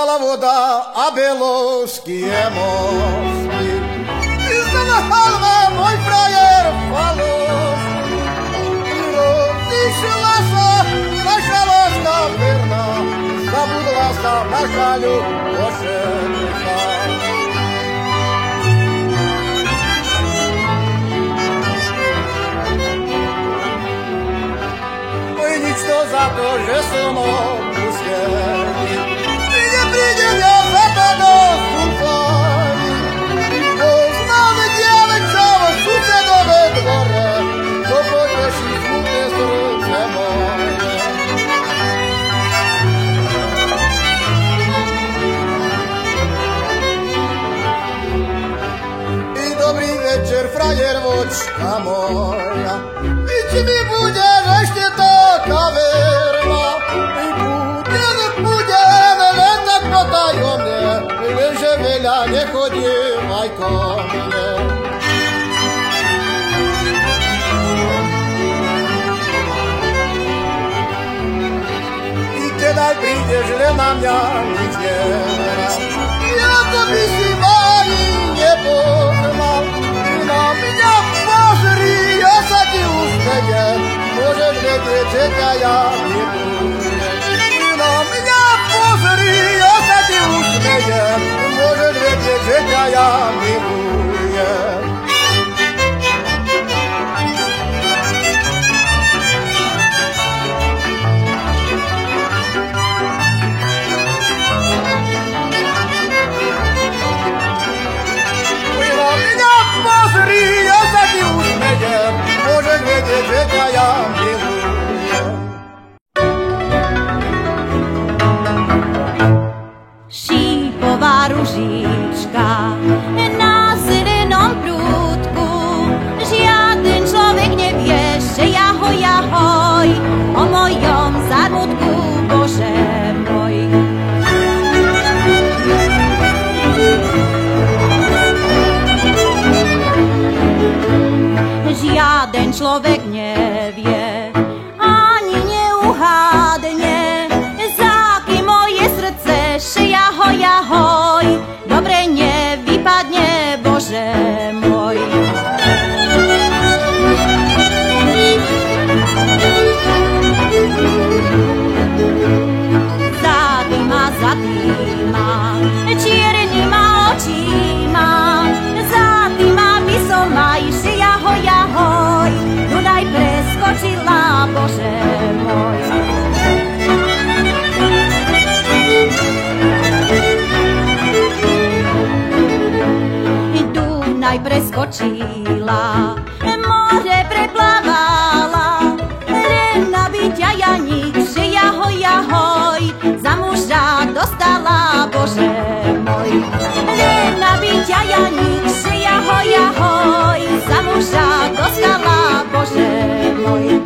Стекала вода, а беловские мосты. И замахала мой фраер волосы. Родишилася наша ласка верна, забудлася наша любошенька. Ой, ничто за то, že som opustil. Prídem ja za to do zúfalí. Poznám dievčavo susedové dvore, to poteší smutné srdce moje. I dobrý večer, frajervočka moja, i či mi budeš ešte taká verná, budem len tak potajomne, lenže veľa nechodívaj ko mne. I keď aj prídeš, len na mňa nič neverá, ako by si ma ani nepoznal. Na mňa pozri, ja sa ti usmejem, môžeš vedieť, že ťa ja milujem. Na mňa pozri, ja sa ti usmejem, môžeš vedieť, že ťa ja milujem. Na mňa pozri, ja sa ti usmejem, môžeš vedieť, že ťa ja milujem. Šípová ružička na zelenom prúdku, žiaden človek nevie, že jahoj, o mojom zarmutku, Bože môj. Žiaden človek nevie, ani neuhádne, za kým moje srdce že jahoj, dobre nevypadne, Bože môj. Za týma, čiernýma očíma, za týma by som aj že jahoj, Dunaj preskočila, Bože môj. Dunaj preskočila, more preplávala, len aby ťa Janík, že jahoj, za muža dostala, Bože môj. Len aby ťa Janík, že jahoj, za muža dostala, Bože môj.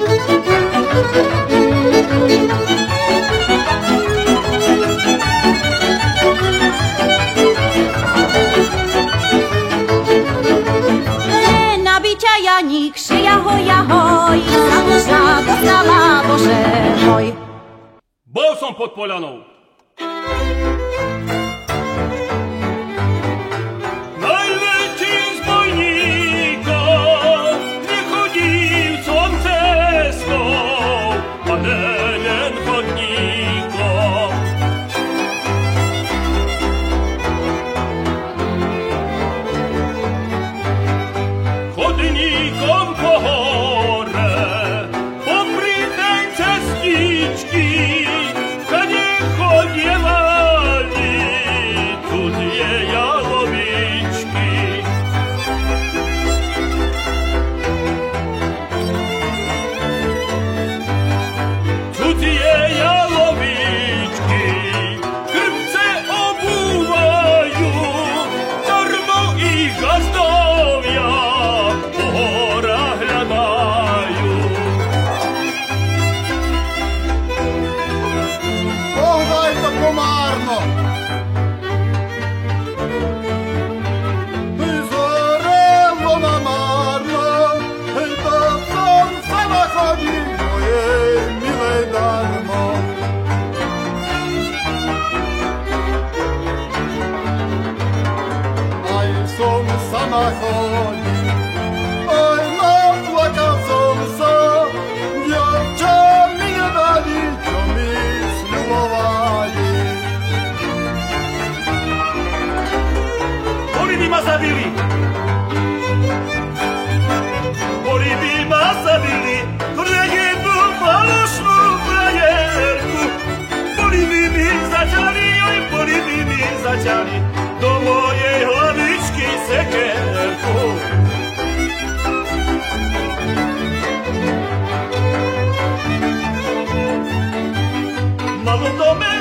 Len aby ťa Janík, že jahoj, za muža dostala, Bože môj. Bol som pod Poľanou. Najväčší z bojníkov nechodil som cestou, a nelen chodníkom. Chodníkom po hore, popri tej cestičky, chodievali cudzie jalovičky. Cudzie jalovičky krpce obúvajú, darmo ich gazdovia po horách hľadajú. zaťali do mojej hlavičky sekerku. Malo dome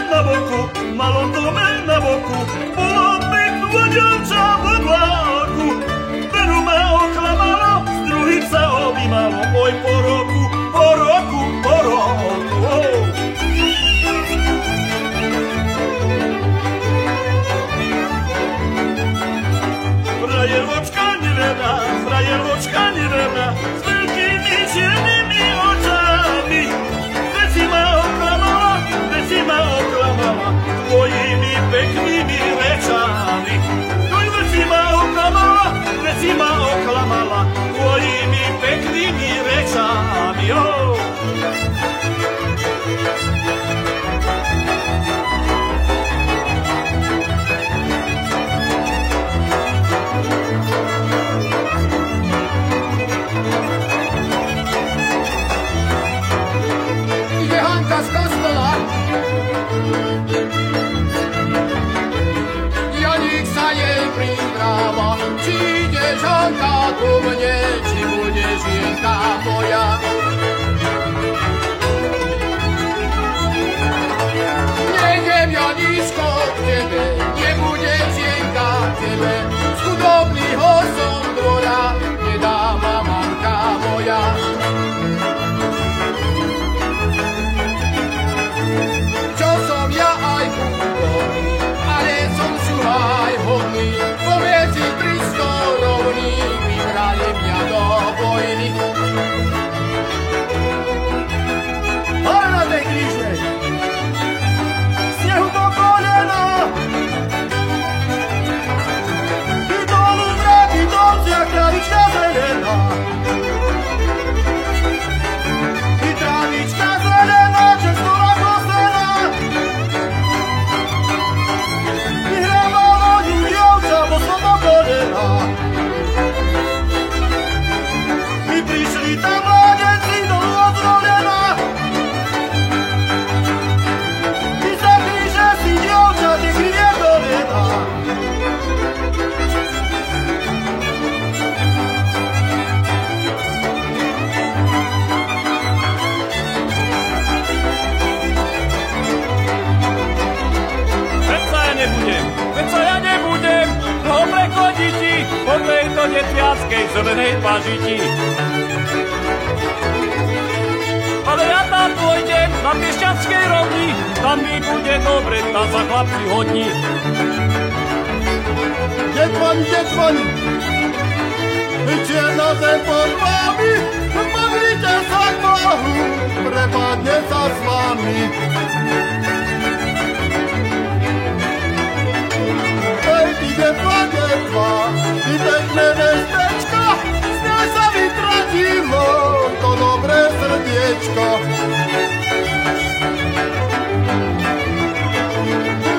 na boku, bolo peknú dievča v obláku. Veru ma oklamalo, s druhým sa objímalo, oj po roku. Frajeročka neverná, s veľkými čiernými očami. Veci ma oklamala, tvojimi peknými rečami. Veci ma oklamala, tvojimi peknými rečami. Žanka ku mne, či budeš jenka moja. Nejdem, Janíčko, k tebe, nebudeš jenka k tebe. Z chudobného som dvora, nedá ma mamka moja. Čo som ja aj chudobný, ale som šuhaj hodný. Pomedzi 300 rovných vybrali mňa do vojny. Ale na tej kríže, snehu po kolena, i dolu zraky domcia, kravička zelená. I trávička zelená, často na kosena. I hrával loďu dievča, bo som po kolena. I prišli tam mládenci dolu od rolena. I za kríže si dievča, ty kryje kolena. Veď sa ja nebudem toho prechoditi po tejto detviackej zelenej pažiti. Ale ja tam pôjdem na Piešťanskej rovni, tam mi bude dobre, tam sa chlapci hodní. Detvaň, čierna zem pod vami, modlite sa k Bohu, prepadne sa s vami. Detva, ty pekné mestečko, s ňou sa vytratilo to dobré srdiečko.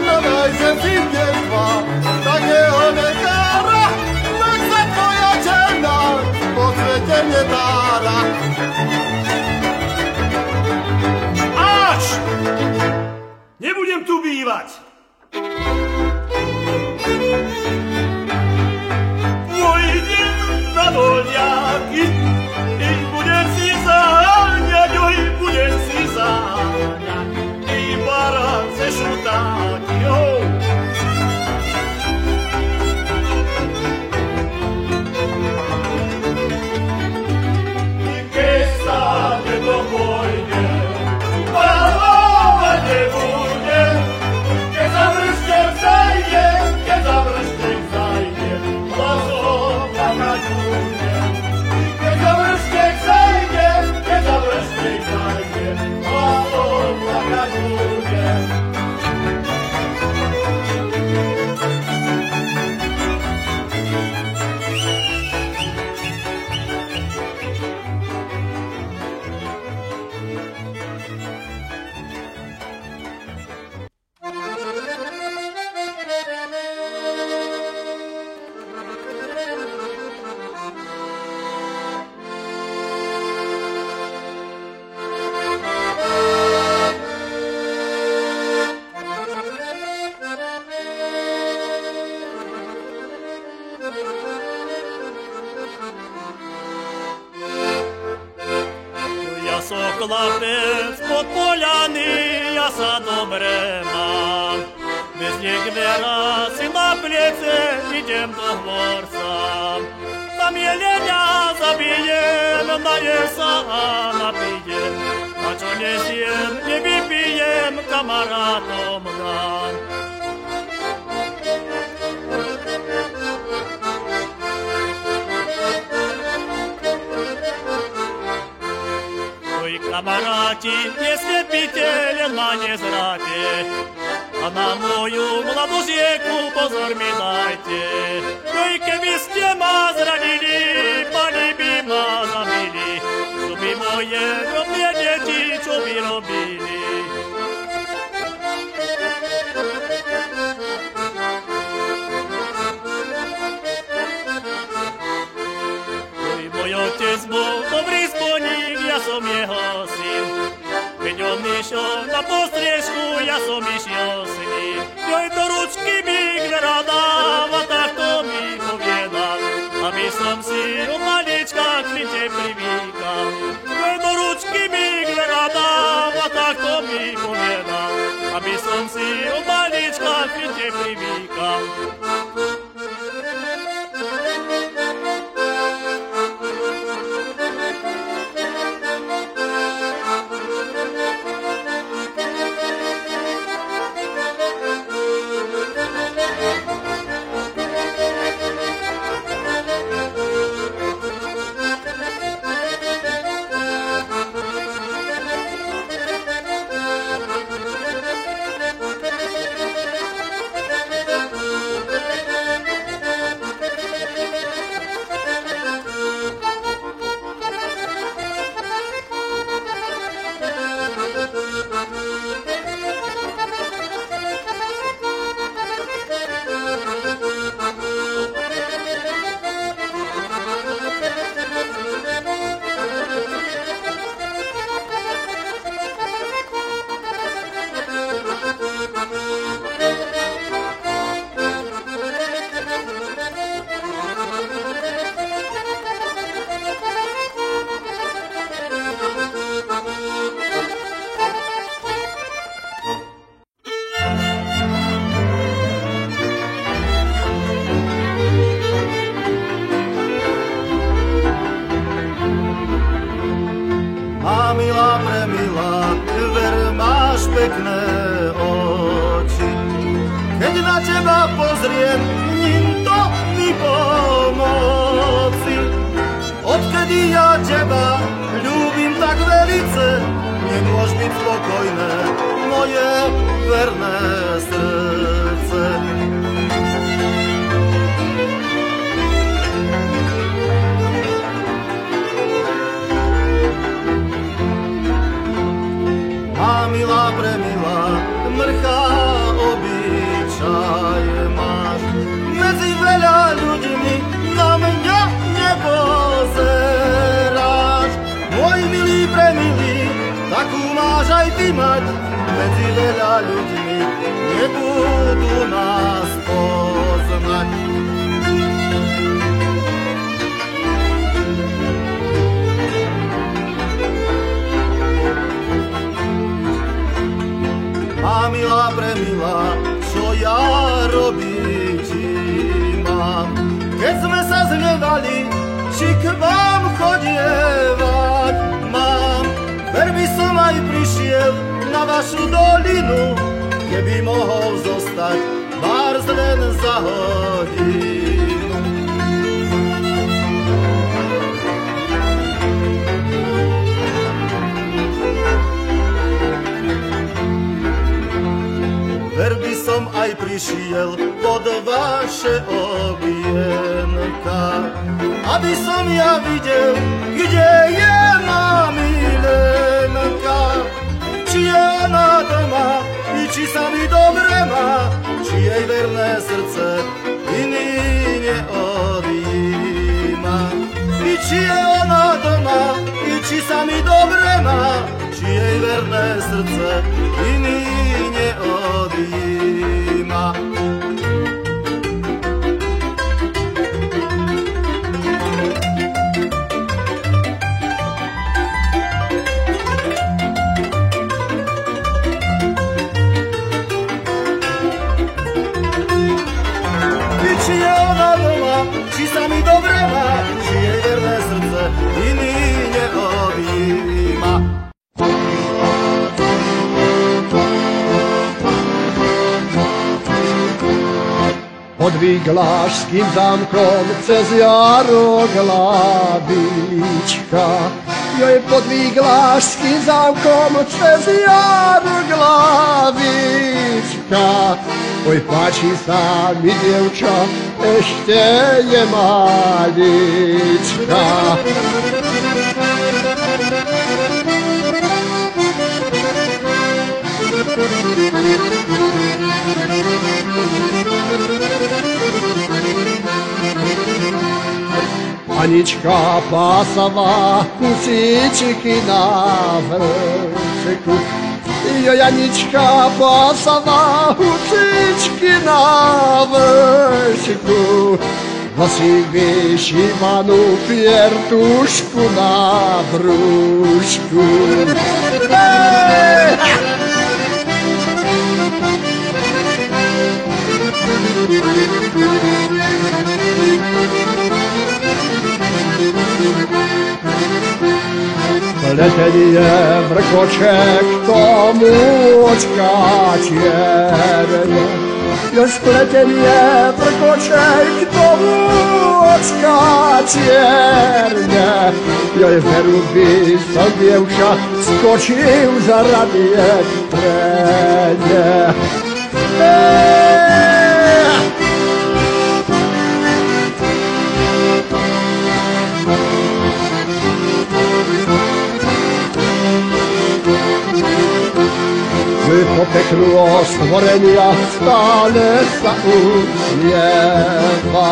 No dajže si detva, takého nekára, tak sa tvoja černá po svete netára. Áč! Nebudem tu bývať! Pôjdem na doľňáky, i budem si zaháňať, oj, budem si zaháňať, i barance šutáky, oj. I keď stále to pôjde, palovať nebudem, keď za vršťem zajde, hlasom plakať budem. Keď za vršťem zajde, hlasom plakať budem. хлопець под поляни, я са добре мам. Без нігвера сина плеце, ідем до горца. Там Еленя забием, на еса напием, а чо не з'єм, не вип'єм, камарадом дам. Ой, камарати, если петель на не зрапе, а на мою младожеку позор ми дайте. Ой, кебисте ма зранили, полюбима забили, чтобы моje родные дети что бы робили. Ой, мой отец был добрый споник, я сам его сын. Ведем еще на пострижку, я сам еще сын. Ой, до ручки ми града, вот так то ми поведал. А ми сам си от малечка к лите привикал. Ой, до ручки ми града, вот так то ми поведал. А ми сам си от малечка к лите привикал. Milá, premilá, ver, máš pekné oči. Keď na teba pozriem, ním to mi pomoci. Odkedy ja teba ľúbim tak velice, nemôž byť spokojné moje verné srdce. A milá, premilá, mrchá obyčaj máš. Medzi veľa ľuďmi na mňa nepozeráš. Môj milý, premilý, takú máš aj ty mať. Medzi veľa ľuďmi nebudú nás poznať. A milá, premilá, čo ja robiť mám? Keď sme sa zhnevali, či k vám chodievať mám? Ver by som aj prišiel na vašu dolinu, keby mohol zostať bárs len za hodinu. Ver by som aj prišiel pod vaše okienka, aby som ja videl, kde je má milenka. Či je ona doma, i či sa mi dobre má, či jej verné srdce iný neodjíma. I či je ona doma, i či sa mi dobre má, či jej verné srdce iný neodjíma. pod Wiglaszkim zamkom przez Jaroglawiczka. Joj, pod Wiglaszkim zamkom przez Jaroglawiczka. Oj, patrz sami dziewcza, jeszcze je maliczka. Aniczka pasowa, kucyczyki na wrzyku. Joj, Aniczka pasowa, kucyczki na wrzyku. Nosik wysiwanu, piertuszku na brzuszku. Hey! Letenie wrkoczek to młoczka ciernie. Już letenie wrkoczek to młoczka ciernie. Joj, wyrubi sobie skoczył za radię trenie. Popekło stworzenia stale zauśmiewa.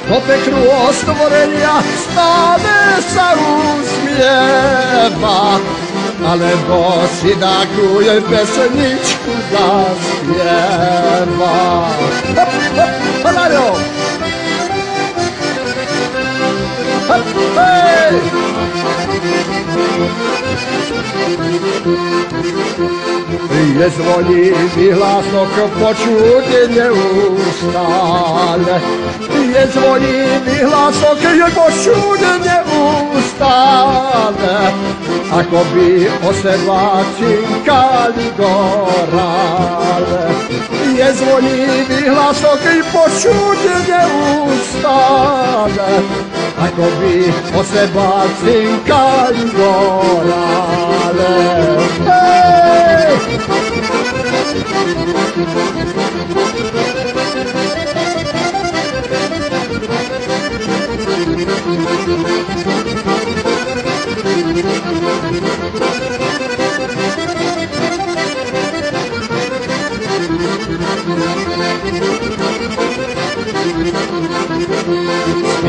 Popekło stworzenia stale zauśmiewa. Ale bosy dakuje pesniczku zaśpiewa. Hop, hop, palają! Hop, hej! Je dzwoni mi hlasok, počuti neustale. Je dzwoni mi hlasok, počuti neustale. Ako bi o seba cinkali gorale. Je dzwoni mi hlasok, počuti neustale. Ako bi o seba cinkali gorale. Hey!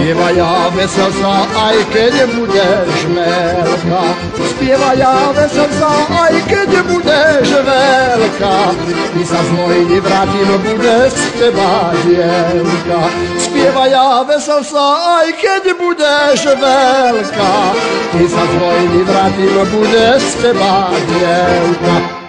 Śpiewaja weselca, aj kiedy budeš veľká. Śpiewaja weselca, aj kiedy budeš veľká. I sa z vojny vrátim, bude z teba dievka. Śpiewaja weselca, aj kiedy budeš veľká. I sa z vojny vrátim, bude z teba dievka.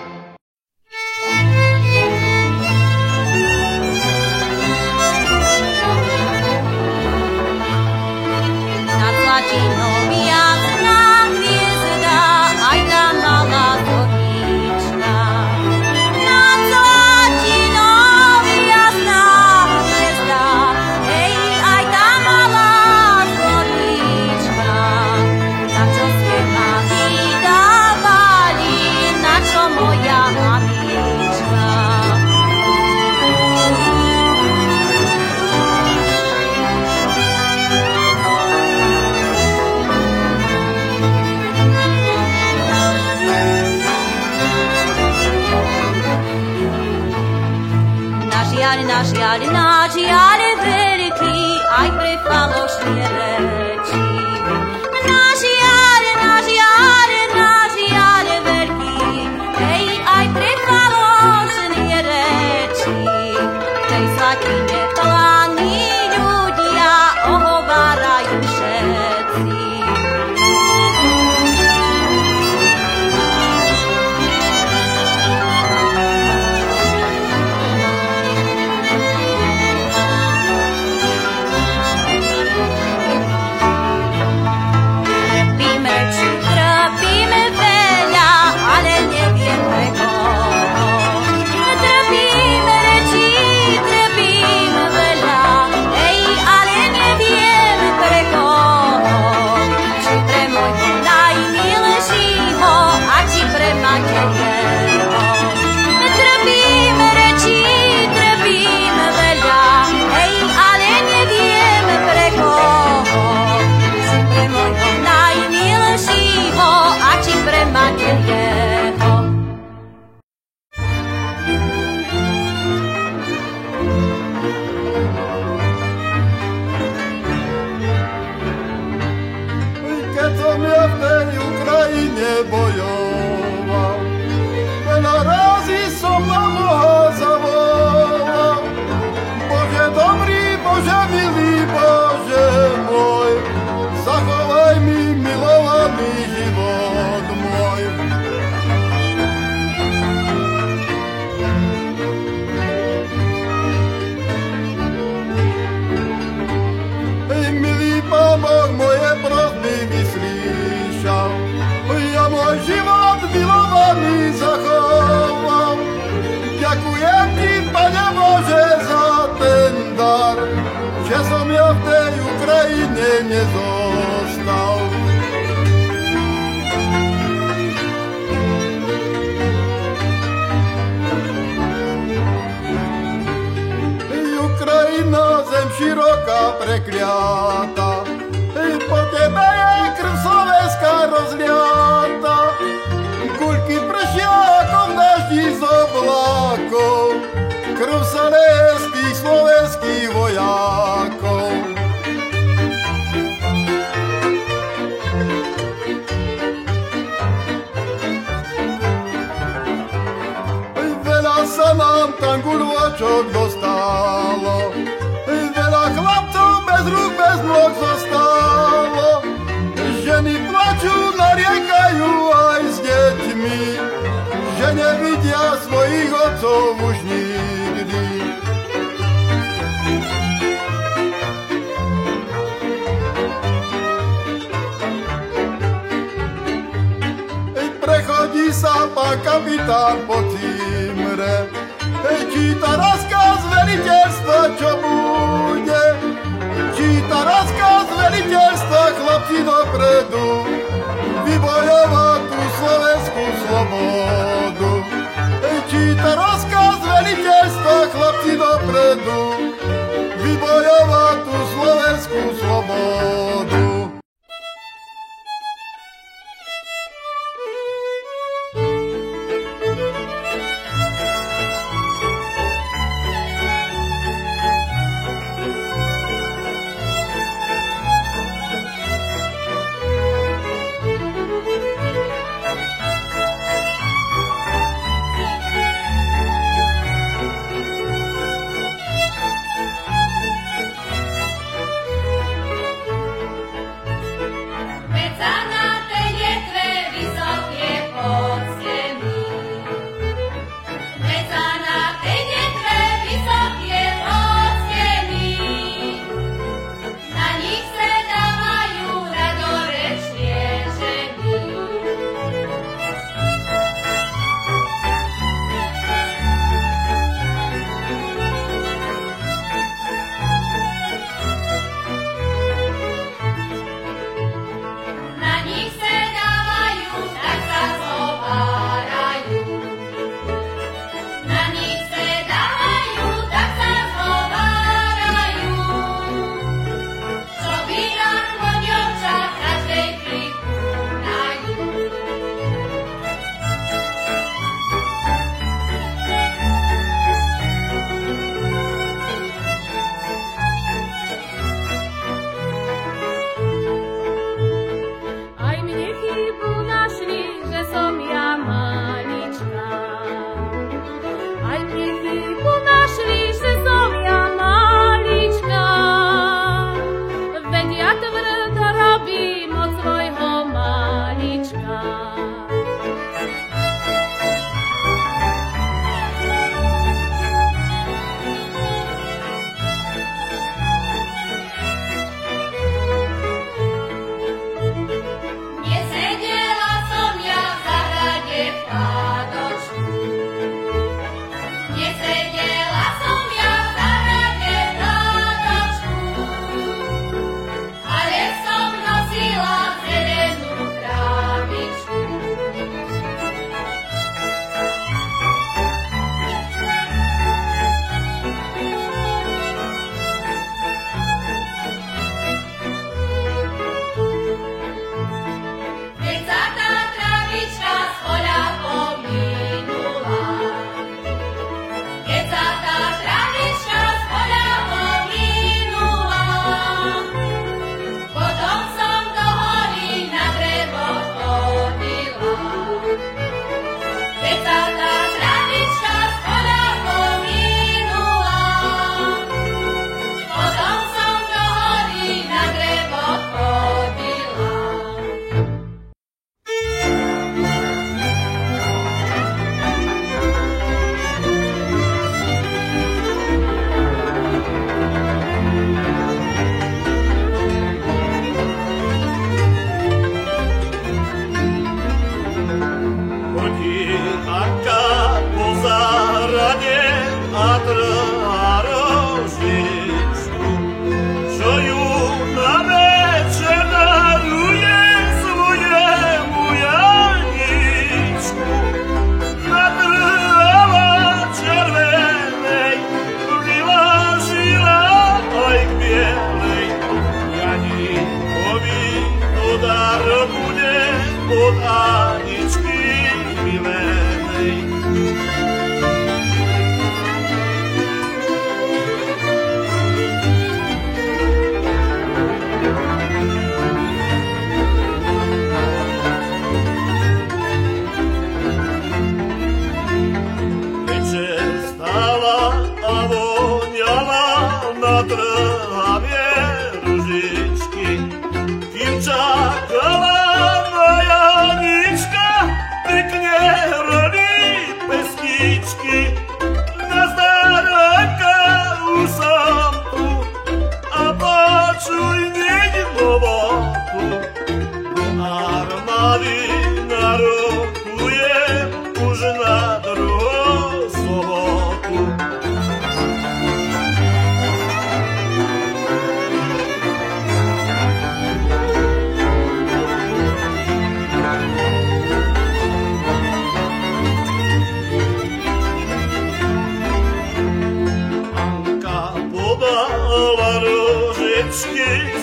Náš jar je veľký, aj pre falošné reči. Náš jar je veľký, hej, aj pre falošné reči. Tej slatine plány ľudia ohovárajú všetci. Slovenska prekliata, po tebe je krv Slovenska rozliata. Kuľky pršia ako v daždi z oblákov, krv saleských slovenských vojakov. Veľa sa nám tam guľočok dostalo, veľa chlapcov bez rúk, bez nôh zostalo. Ženy plačú, nariekajú aj s deťmi, že nevidia svojich otcov už nikdy. Prechodí sa pán kapitán po Cimre, číta rozkaz veliteľstva, čo bude. Číta rozkaz veliteľstva, chlapci dopredu, vybojovať tú slovenskú slobodu. Číta rozkaz veliteľstva, chlapci dopredu, vybojovať tú slovenskú slobodu.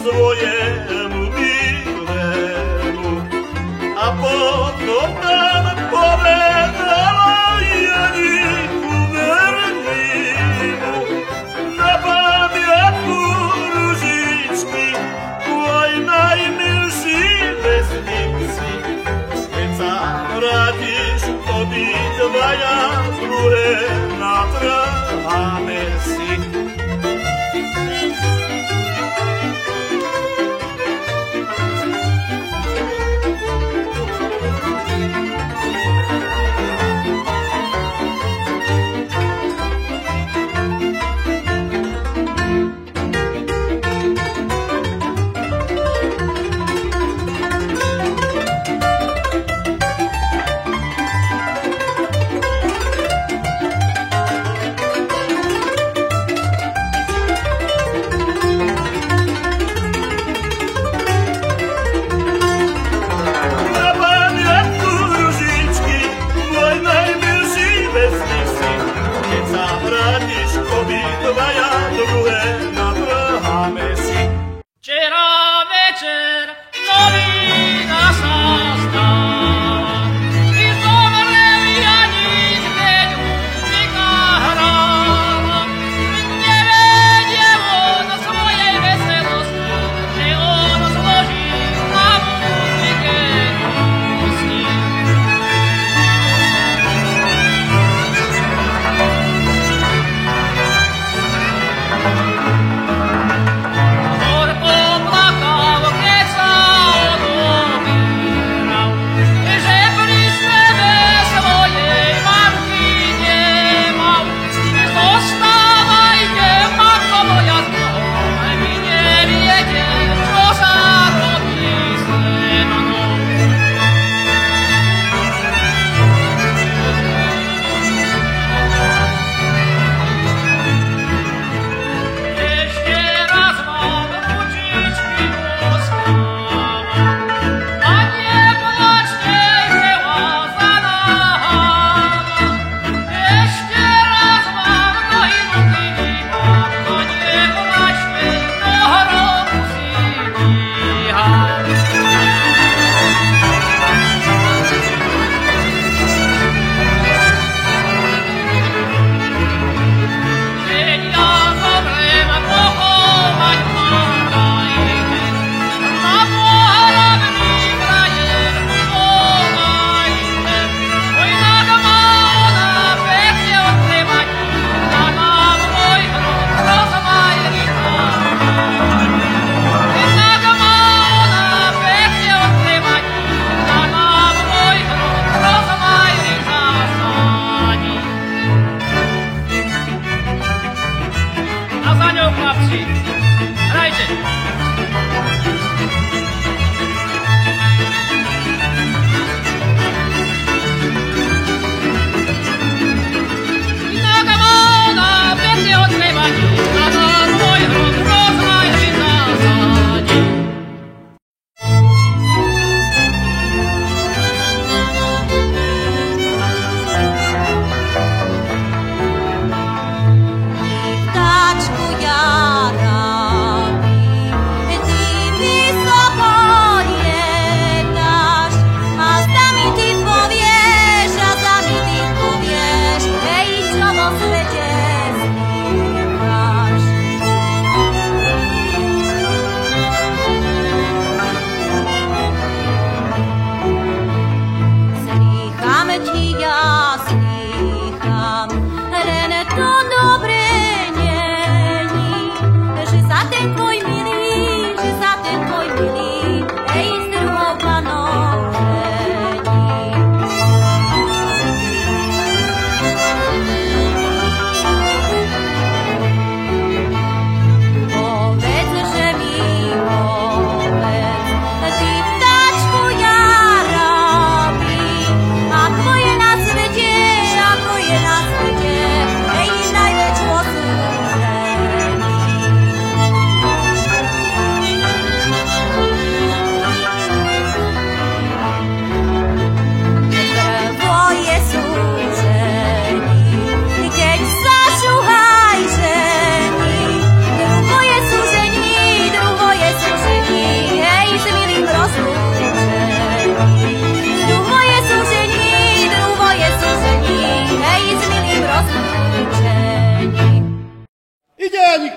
svojemu milému. A potom nám povedala Janíku vernímu na pamiatku ružičky tvoj najmilší vesnici. Keď sa vrátiš, obidvaja druhé natrháme si.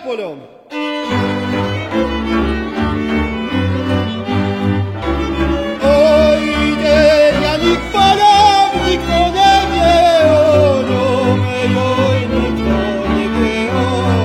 polom. Oj, idzie Janik polom, nikto nie wie o nim, oj, nikto nie wie o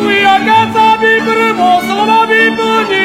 Ui, a gața mi primo, slova mi buni,